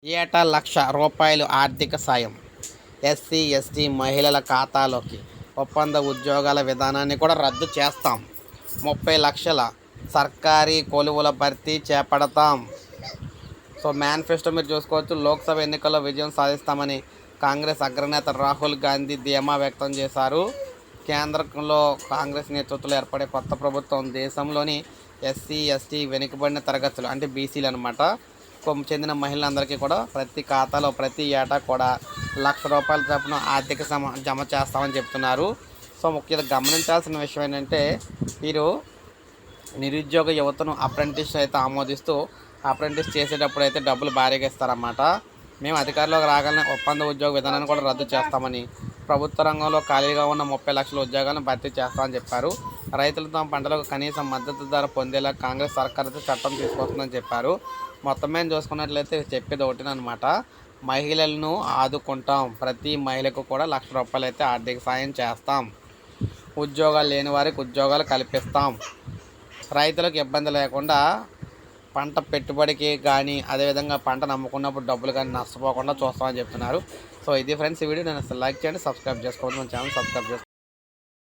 ఏటా రూ. 1,00,000 ఆర్థిక సాయం ఎస్సీ, ఎస్టీ మహిళల ఖాతాలోకి. ఒప్పంద ఉద్యోగాల విధానాన్ని కూడా రద్దు చేస్తాం. 30,00,000 సర్కారీ కొలువుల భర్తీ చేపడతాం. సో మేనిఫెస్టో మీరు చూసుకోవచ్చు. లోక్సభ ఎన్నికల్లో విజయం సాధిస్తామని కాంగ్రెస్ అగ్రనేత రాహుల్ గాంధీ ధీమా వ్యక్తం చేశారు. కేంద్రంలో కాంగ్రెస్ నేతృత్వంలో ఏర్పడే కొత్త ప్రభుత్వం దేశంలోని ఎస్సీ, ఎస్టీ వెనుకబడిన తరగతులు అంటే బీసీలు అనమాట చెందిన మహిళలందరికీ కూడా ప్రతి ఖాతాలో ప్రతి ఏటా కూడా రూ. 1,00,000 చొప్పున ఆర్థిక జమ చేస్తామని చెప్తున్నారు. సో ముఖ్యంగా గమనించాల్సిన విషయం ఏంటంటే వీరు నిరుద్యోగ యువతను అప్రెంటిస్ అయితే ఆమోదిస్తూ అప్రెంటిస్ చేసేటప్పుడు అయితే డబ్బులు భారీగా ఇస్తారన్నమాట. మేము అధికారంలోకి రాగానే ఒప్పంద ఉద్యోగ విధానాన్ని కూడా రద్దు చేస్తామని, ప్రభుత్వ రంగంలో ఖాళీగా ఉన్న 30,00,000 ఉద్యోగాలను భర్తీ చేస్తామని చెప్పారు. రైతులు తమ పంటలకు కనీస మద్దతు ధర పొందేలా కాంగ్రెస్ సర్కార్ అయితే చట్టం తీసుకొస్తుందని చెప్పారు. మొత్తం మీద చూసుకున్నట్లయితే చెప్పేది ఒకటినమాట, మహిళలను ఆదుకుంటాం. ప్రతి మహిళకు కూడా రూ. 1,00,000 అయితే ఆర్థిక సాయం చేస్తాం. ఉద్యోగాలు లేని వారికి ఉద్యోగాలు కల్పిస్తాం. రైతులకు ఇబ్బంది లేకుండా పంట పెట్టుబడికి కానీ అదేవిధంగా పంట నమ్ముకున్నప్పుడు డబ్బులు కానీ నష్టపోకుండా చూస్తామని చెప్తున్నారు. సో ఇది ఫ్రెండ్స్ ఈ వీడియో. నేను లైక్ చేయండి, సబ్స్క్రైబ్ చేసుకోండి, మన ఛానల్ సబ్స్క్రైబ్ చేసుకోండి.